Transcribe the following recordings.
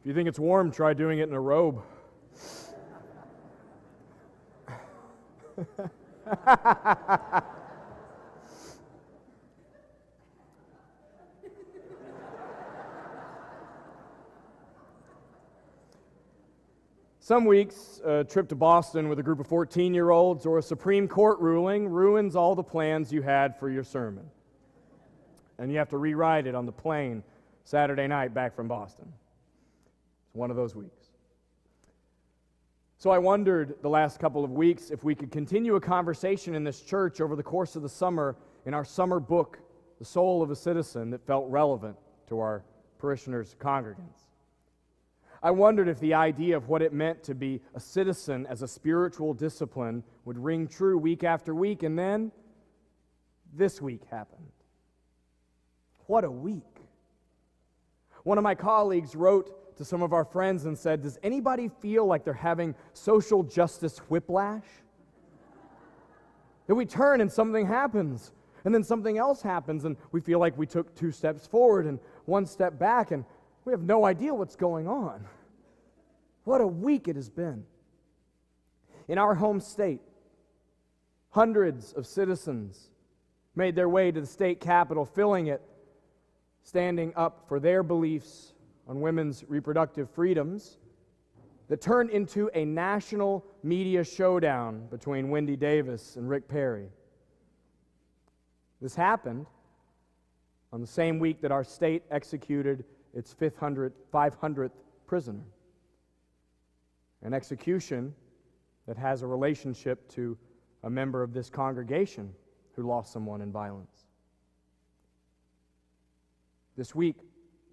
you think it's warm, try doing it in a robe. Some weeks, a trip to Boston with a group of 14-year-olds or a Supreme Court ruling ruins all the plans you had for your sermon. And you have to rewrite it on the plane Saturday night back from Boston. It's one of those weeks. So I wondered the last couple of weeks if we could continue a conversation in this church over the course of the summer in our summer book, The Soul of a Citizen, that felt relevant to our parishioners, congregants. I wondered if the idea of what it meant to be a citizen as a spiritual discipline would ring true week after week, and then this week happened. What a week. One of my colleagues wrote to some of our friends and said, "Does anybody feel like they're having social justice whiplash? That we turn and something happens, and then something else happens, and we feel like we took 2 steps forward and 1 step back, and we have no idea what's going on." What a week it has been. In our home state, hundreds of citizens made their way to the state capitol, filling it, standing up for their beliefs on women's reproductive freedoms that turned into a national media showdown between Wendy Davis and Rick Perry. This happened on the same week that our state executed its 500th prisoner. An execution that has a relationship to a member of this congregation who lost someone in violence. This week,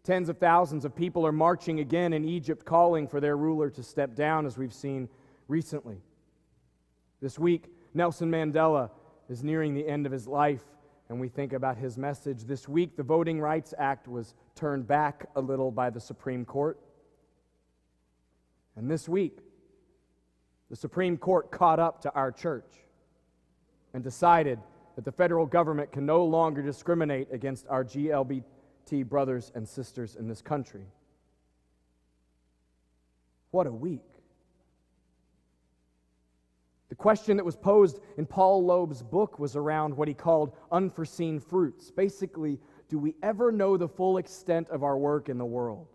tens of thousands of people are marching again in Egypt, calling for their ruler to step down, as we've seen recently. This week, Nelson Mandela is nearing the end of his life, and we think about his message. This week, the Voting Rights Act was turned back a little by the Supreme Court. And this week, the Supreme Court caught up to our church and decided that the federal government can no longer discriminate against our GLBT brothers and sisters in this country. What a week. The question that was posed in Paul Loeb's book was around what he called unforeseen fruits. Basically, do we ever know the full extent of our work in the world?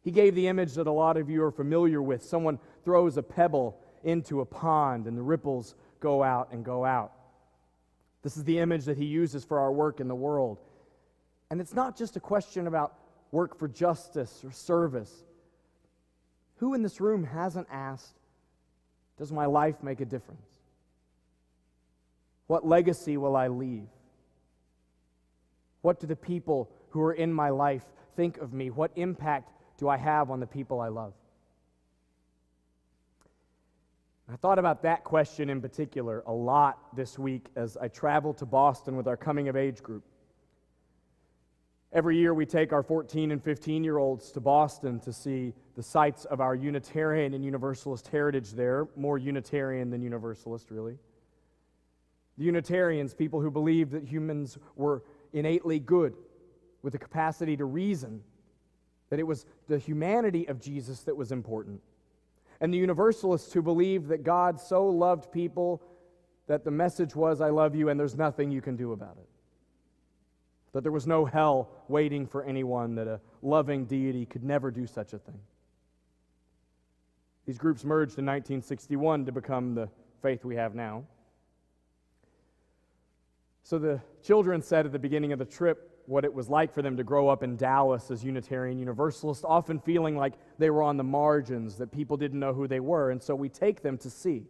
He gave the image that a lot of you are familiar with. Someone throws a pebble into a pond and the ripples go out and go out. This is the image that he uses for our work in the world. And it's not just a question about work for justice or service. Who in this room hasn't asked, does my life make a difference? What legacy will I leave? What do the people who are in my life think of me? What impact do I have on the people I love? I thought about that question in particular a lot this week as I traveled to Boston with our coming-of-age group. Every year we take our 14 and 15-year-olds to Boston to see the sites of our Unitarian and Universalist heritage there, more Unitarian than Universalist, really. The Unitarians, people who believed that humans were innately good, with the capacity to reason, that it was the humanity of Jesus that was important. And the Universalists who believed that God so loved people that the message was, I love you and there's nothing you can do about it. That there was no hell waiting for anyone, that a loving deity could never do such a thing. These groups merged in 1961 to become the faith we have now. So the children said at the beginning of the trip what it was like for them to grow up in Dallas as Unitarian Universalists, often feeling like they were on the margins, that people didn't know who they were. And so we take them to see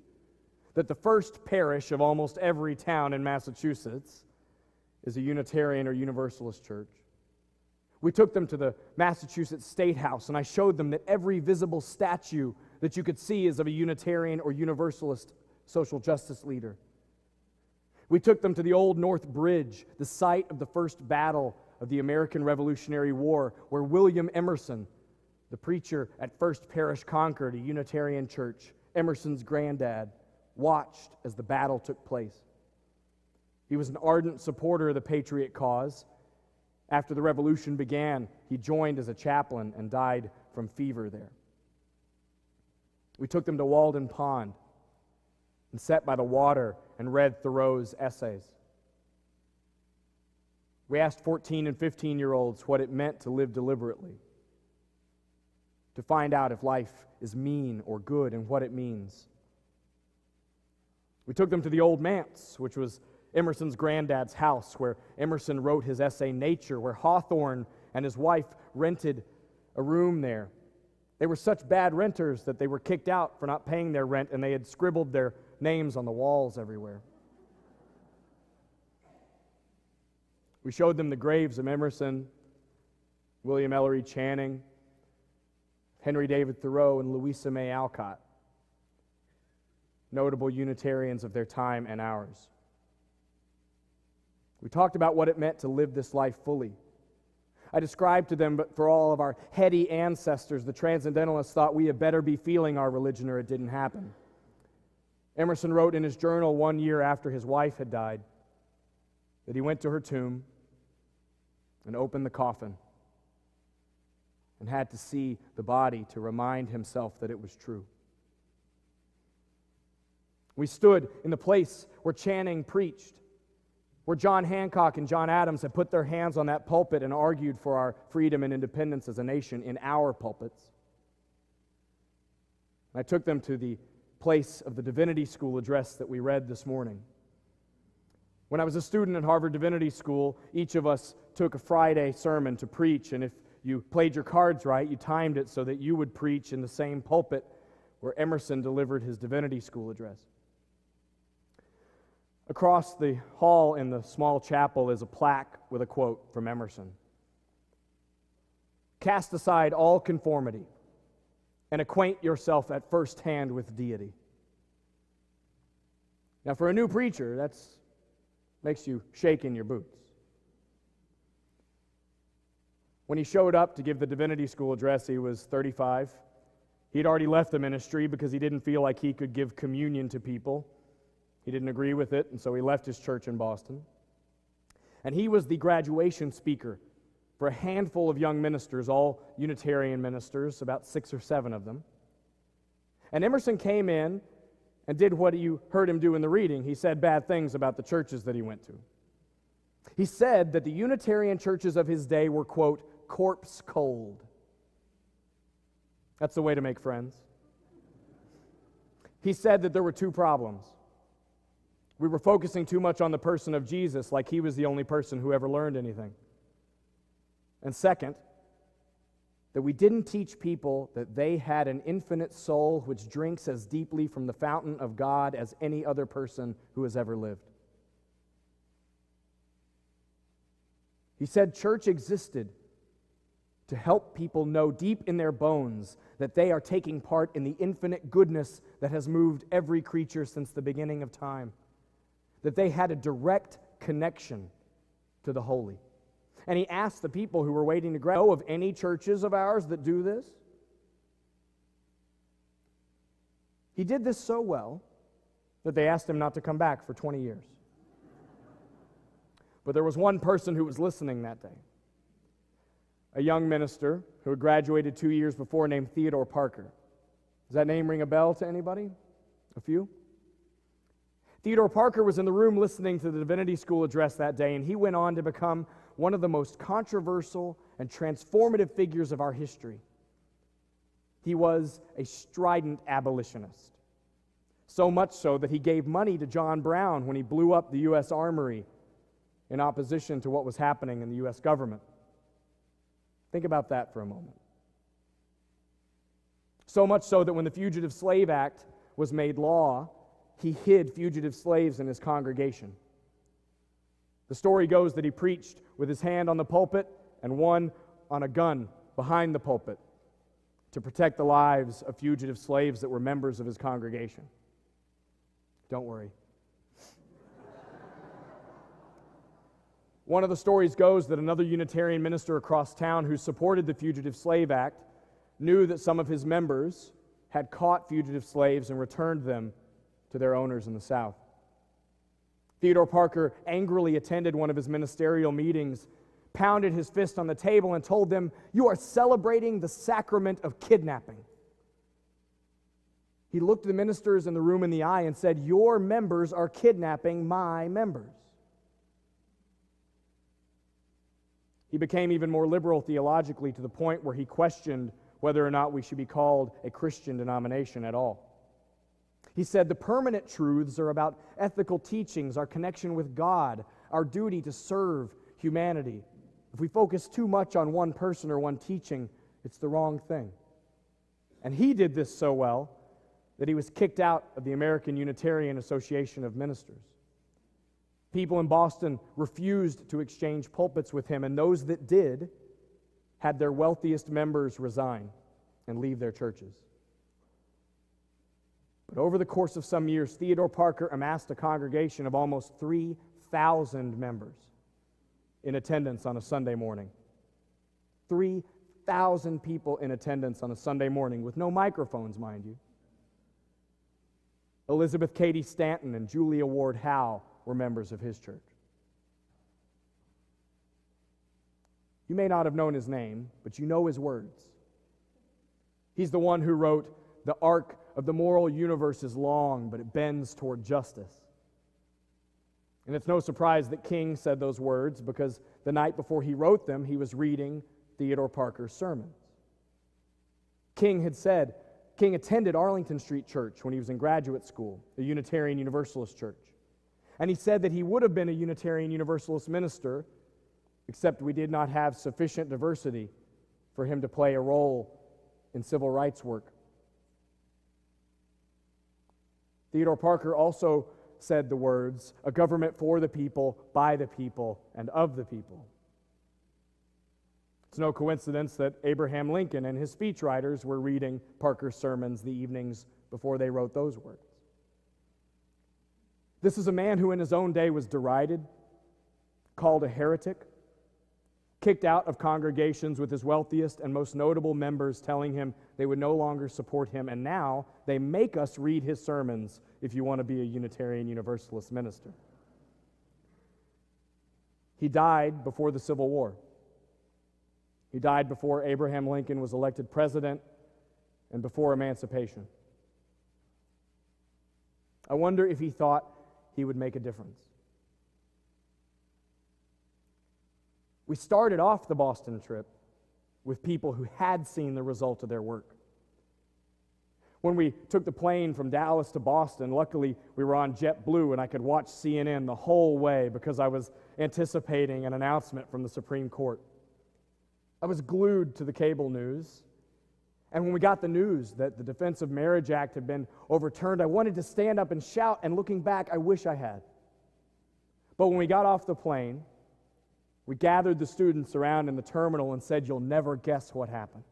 that the first parish of almost every town in Massachusetts is a Unitarian or Universalist church. We took them to the Massachusetts State House, and I showed them that every visible statue that you could see is of a Unitarian or Universalist social justice leader. We took them to the Old North Bridge, the site of the first battle of the American Revolutionary War, where William Emerson, the preacher at First Parish Concord, a Unitarian church, Emerson's granddad, watched as the battle took place. He was an ardent supporter of the patriot cause, After the revolution began, he joined as a chaplain and died from fever there. We took them to Walden Pond and sat by the water and read Thoreau's essays. We asked 14 and 15-year-olds what it meant to live deliberately, to find out if life is mean or good and what it means. We took them to the Old Manse, which was Emerson's granddad's house, where Emerson wrote his essay Nature, where Hawthorne and his wife rented a room there. They were such bad renters that they were kicked out for not paying their rent, and they had scribbled their names on the walls everywhere. We showed them the graves of Emerson, William Ellery Channing, Henry David Thoreau, and Louisa May Alcott, notable Unitarians of their time and ours. We talked about what it meant to live this life fully. I described to them, but for all of our heady ancestors, the Transcendentalists thought we had better be feeling our religion or it didn't happen. Emerson wrote in his journal 1 year after his wife had died that he went to her tomb and opened the coffin and had to see the body to remind himself that it was true. We stood in the place where Channing preached, where John Hancock and John Adams had put their hands on that pulpit and argued for our freedom and independence as a nation in our pulpits. I took them to the place of the Divinity School address that we read this morning. When I was a student at Harvard Divinity School, each of us took a Friday sermon to preach, and if you played your cards right, you timed it so that you would preach in the same pulpit where Emerson delivered his Divinity School address. Across the hall in the small chapel is a plaque with a quote from Emerson. "Cast aside all conformity and acquaint yourself at first hand with deity." Now, for a new preacher, that makes you shake in your boots. When he showed up to give the Divinity School address, he was 35. He'd already left the ministry because he didn't feel like he could give communion to people. He didn't agree with it, and so he left his church in Boston. And he was the graduation speaker for a handful of young ministers, all Unitarian ministers, about 6 or 7 of them. And Emerson came in and did what you heard him do in the reading. He said bad things about the churches that he went to. He said that the Unitarian churches of his day were, quote, corpse cold. That's the way to make friends. He said that there were 2 problems. We were focusing too much on the person of Jesus, like he was the only person who ever learned anything. And second, that we didn't teach people that they had an infinite soul which drinks as deeply from the fountain of God as any other person who has ever lived. He said church existed to help people know deep in their bones that they are taking part in the infinite goodness that has moved every creature since the beginning of time, that they had a direct connection to the holy. And he asked the people who were waiting to know of any churches of ours that do this. He did this so well that they asked him not to come back for 20 years. But there was one person who was listening that day. A young minister who had graduated 2 years before named Theodore Parker. Does that name ring a bell to anybody? A few? Theodore Parker was in the room listening to the Divinity School address that day, and he went on to become one of the most controversial and transformative figures of our history. He was a strident abolitionist, so much so that he gave money to John Brown when he blew up the U.S. Armory in opposition to what was happening in the U.S. government. Think about that for a moment. So much so that when the Fugitive Slave Act was made law, he hid fugitive slaves in his congregation. The story goes that he preached with his hand on the pulpit and one on a gun behind the pulpit to protect the lives of fugitive slaves that were members of his congregation. Don't worry. One of the stories goes that another Unitarian minister across town who supported the Fugitive Slave Act knew that some of his members had caught fugitive slaves and returned them to their owners in the South. Theodore Parker angrily attended one of his ministerial meetings pounded his fist on the table, and told them, "You are celebrating the sacrament of kidnapping." He looked the ministers in the room in the eye and said, "Your members are kidnapping my members." He became even more liberal theologically, to the point where he questioned whether or not we should be called a Christian denomination at all. He said the permanent truths are about ethical teachings, our connection with God, our duty to serve humanity. If we focus too much on one person or one teaching, it's the wrong thing. And he did this so well that he was kicked out of the American Unitarian Association of Ministers. People in Boston refused to exchange pulpits with him, and those that did had their wealthiest members resign and leave their churches. But over the course of some years, Theodore Parker amassed a congregation of almost 3,000 members in attendance on a Sunday morning. 3,000 people in attendance on a Sunday morning, with no microphones, mind you. Elizabeth Cady Stanton and Julia Ward Howe were members of his church. You may not have known his name, but you know his words. He's the one who wrote, "The arc of the moral universe is long, but it bends toward justice." And it's no surprise that King said those words, because the night before he wrote them, he was reading Theodore Parker's sermons. King attended Arlington Street Church when he was in graduate school, a Unitarian Universalist church. And he said that he would have been a Unitarian Universalist minister, except we did not have sufficient diversity for him to play a role in civil rights work. Theodore Parker also said the words, "A government for the people, by the people, and of the people." It's no coincidence that Abraham Lincoln and his speechwriters were reading Parker's sermons the evenings before they wrote those words. This is a man who in his own day was derided, called a heretic, kicked out of congregations with his wealthiest and most notable members telling him they would no longer support him, and now they make us read his sermons if you want to be a Unitarian Universalist minister. He died before the Civil War. He died before Abraham Lincoln was elected president and before emancipation. I wonder if he thought he would make a difference. We started off the Boston trip with people who had seen the result of their work. When we took the plane from Dallas to Boston, luckily we were on JetBlue and I could watch CNN the whole way because I was anticipating an announcement from the Supreme Court. I was glued to the cable news. And when we got the news that the Defense of Marriage Act had been overturned, I wanted to stand up and shout, and looking back, I wish I had. But when we got off the plane, we gathered the students around in the terminal and said, "You'll never guess what happened."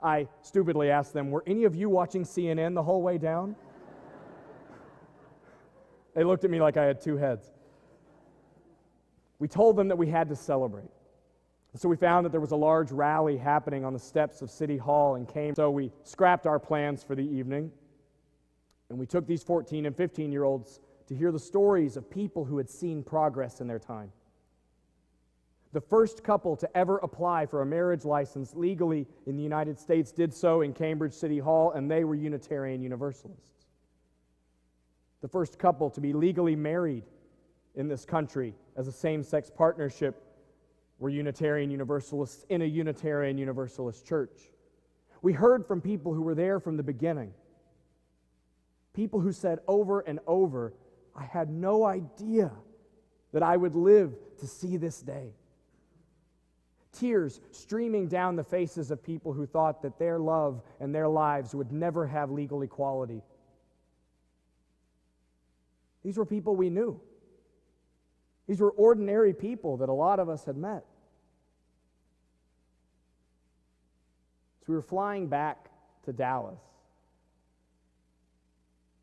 I stupidly asked them, "Were any of you watching CNN the whole way down?" They looked at me like I had two heads. We told them that we had to celebrate. So we found that there was a large rally happening on the steps of City Hall and came. So we scrapped our plans for the evening, and we took these 14 and 15-year-olds to hear the stories of people who had seen progress in their time. The first couple to ever apply for a marriage license legally in the United States did so in Cambridge City Hall, and they were Unitarian Universalists. The first couple to be legally married in this country as a same-sex partnership were Unitarian Universalists in a Unitarian Universalist church. We heard from people who were there from the beginning. People who said over and over, "I had no idea that I would live to see this day." Tears streaming down the faces of people who thought that their love and their lives would never have legal equality. These were people we knew. These were ordinary people that a lot of us had met. So we were flying back to Dallas.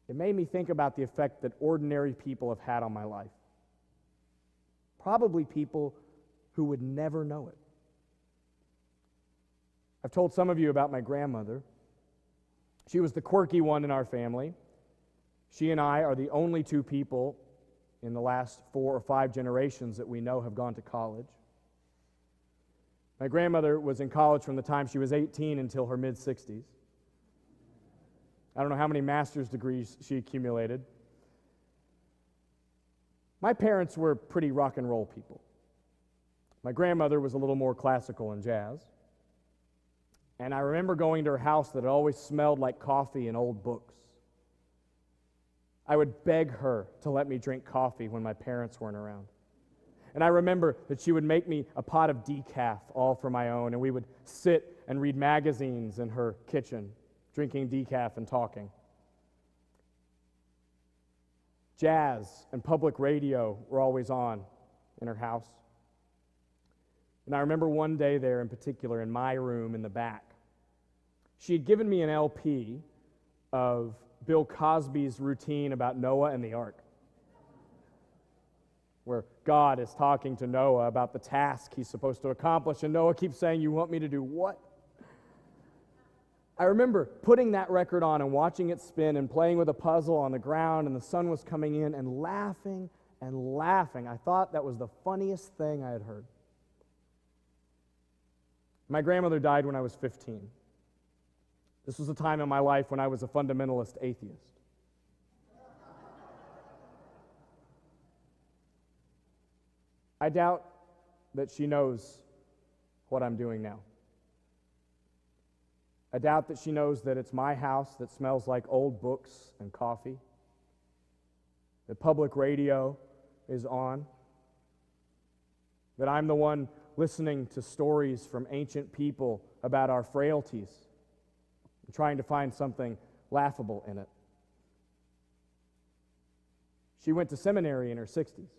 It made me think about the effect that ordinary people have had on my life. Probably people who would never know it. I've told some of you about my grandmother. She was the quirky one in our family. She and I are the only two people in the last 4 or 5 generations that we know have gone to college. My grandmother was in college from the time she was 18 until her mid-60s. I don't know how many master's degrees she accumulated. My parents were pretty rock and roll people. My grandmother was a little more classical and jazz. And I remember going to her house that always smelled like coffee and old books. I would beg her to let me drink coffee when my parents weren't around. And I remember that she would make me a pot of decaf all for my own, and we would sit and read magazines in her kitchen, drinking decaf and talking. Jazz and public radio were always on in her house. And I remember one day there in particular in my room in the back, she had given me an LP of Bill Cosby's routine about Noah and the ark, where God is talking to Noah about the task he's supposed to accomplish, and Noah keeps saying, "You want me to do what?" I remember putting that record on and watching it spin and playing with a puzzle on the ground, and the sun was coming in, and laughing and laughing. I thought that was the funniest thing I had heard. My grandmother died when I was 15. This was a time in my life when I was a fundamentalist atheist. I doubt that she knows what I'm doing now. I doubt that she knows that it's my house that smells like old books and coffee, that public radio is on, that I'm the one listening to stories from ancient people about our frailties, and trying to find something laughable in it. She went to seminary in her 60s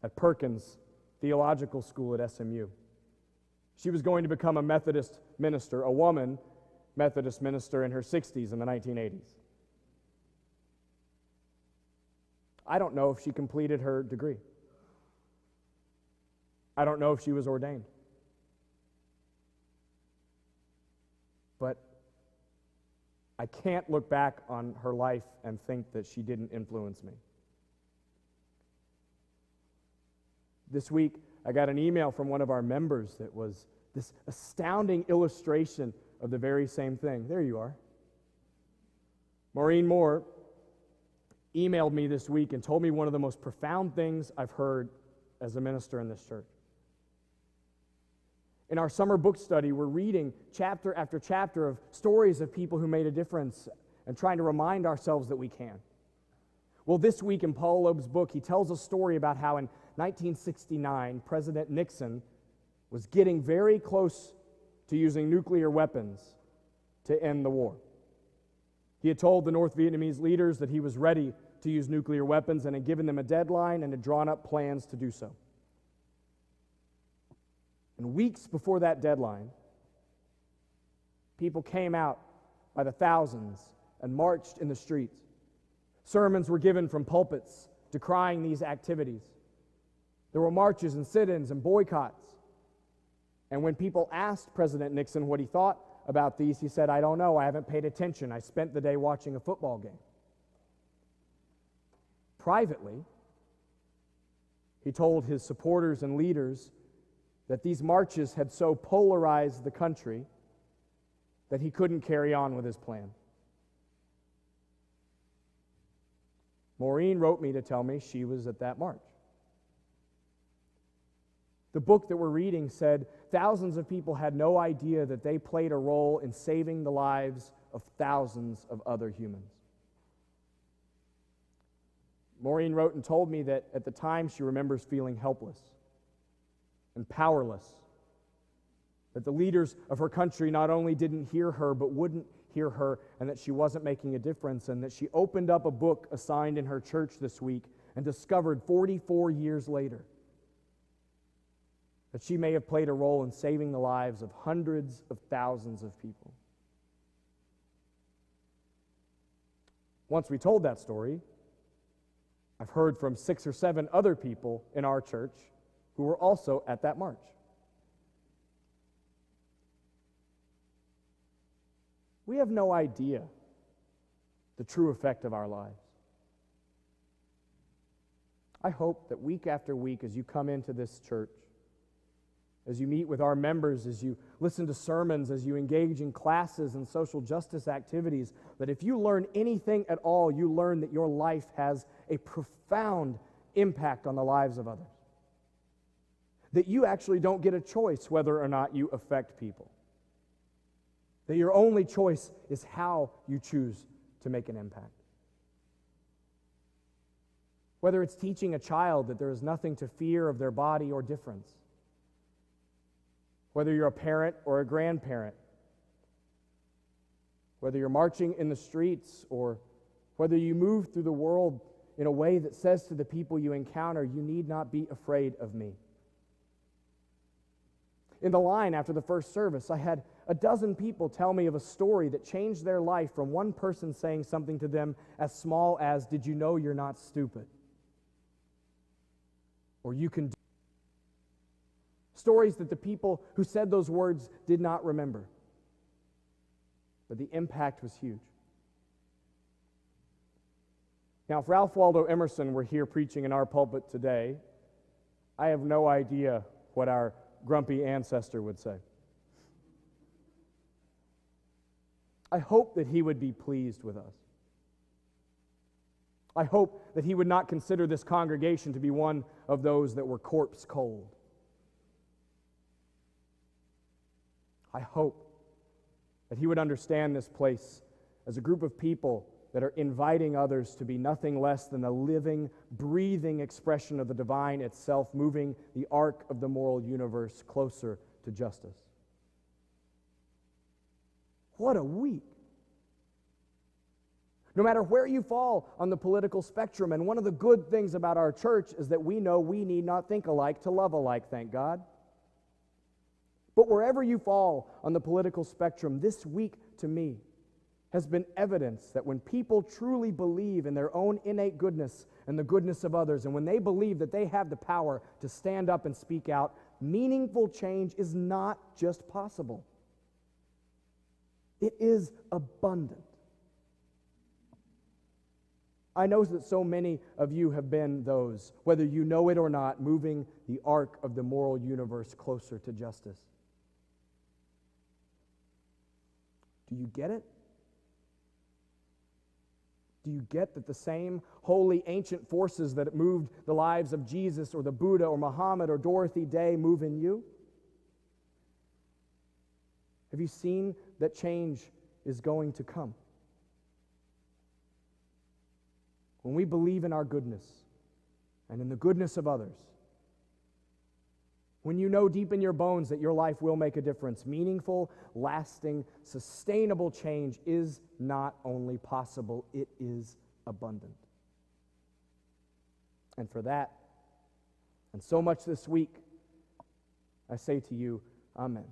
at Perkins Theological School at SMU. She was going to become a Methodist minister, a woman Methodist minister in her 60s in the 1980s. I don't know if she completed her degree. I don't know if she was ordained. But I can't look back on her life and think that she didn't influence me. This week, I got an email from one of our members that was this astounding illustration of the very same thing. There you are. Maureen Moore emailed me this week and told me one of the most profound things I've heard as a minister in this church. In our summer book study, we're reading chapter after chapter of stories of people who made a difference and trying to remind ourselves that we can. Well, this week in Paul Loeb's book, he tells a story about how in 1969, President Nixon was getting very close to using nuclear weapons to end the war. He had told the North Vietnamese leaders that he was ready to use nuclear weapons and had given them a deadline and had drawn up plans to do so. And weeks before that deadline, people came out by the thousands and marched in the streets. Sermons were given from pulpits decrying these activities. There were marches and sit-ins and boycotts. And when people asked President Nixon what he thought about these, he said, "I don't know, I haven't paid attention. I spent the day watching a football game." Privately, he told his supporters and leaders that these marches had so polarized the country that he couldn't carry on with his plan. Maureen wrote me to tell me she was at that march. The book that we're reading said thousands of people had no idea that they played a role in saving the lives of thousands of other humans. Maureen wrote and told me that at the time she remembers feeling helpless and powerless, that the leaders of her country not only didn't hear her, but wouldn't hear her, and that she wasn't making a difference, and that she opened up a book assigned in her church this week and discovered 44 years later that she may have played a role in saving the lives of hundreds of thousands of people. Once we told that story, I've heard from 6 or 7 other people in our church who were also at that march. We have no idea the true effect of our lives. I hope that week after week, as you come into this church, as you meet with our members, as you listen to sermons, as you engage in classes and social justice activities, that if you learn anything at all, you learn that your life has a profound impact on the lives of others. That you actually don't get a choice whether or not you affect people. That your only choice is how you choose to make an impact. Whether it's teaching a child that there is nothing to fear of their body or difference. Whether you're a parent or a grandparent. Whether you're marching in the streets or whether you move through the world in a way that says to the people you encounter, you need not be afraid of me. In the line after the first service, I had a dozen people tell me of a story that changed their life from one person saying something to them as small as, "Did you know you're not stupid?" Or "You can do." Stories that the people who said those words did not remember. But the impact was huge. Now, if Ralph Waldo Emerson were here preaching in our pulpit today, I have no idea what our grumpy ancestor would say. I hope that he would be pleased with us. I hope that he would not consider this congregation to be one of those that were corpse cold. I hope that he would understand this place as a group of people that are inviting others to be nothing less than a living, breathing expression of the divine itself, moving the arc of the moral universe closer to justice. What a week! No matter where you fall on the political spectrum, and one of the good things about our church is that we know we need not think alike to love alike, thank God. But wherever you fall on the political spectrum, this week to me has been evidence that when people truly believe in their own innate goodness and the goodness of others, and when they believe that they have the power to stand up and speak out, meaningful change is not just possible. It is abundant. I know that so many of you have been those, whether you know it or not, moving the arc of the moral universe closer to justice. Do you get it? Do you get that the same holy ancient forces that moved the lives of Jesus or the Buddha or Muhammad or Dorothy Day move in you? Have you seen that change is going to come? When we believe in our goodness and in the goodness of others, when you know deep in your bones that your life will make a difference, meaningful, lasting, sustainable change is not only possible, it is abundant. And for that, and so much this week, I say to you, amen.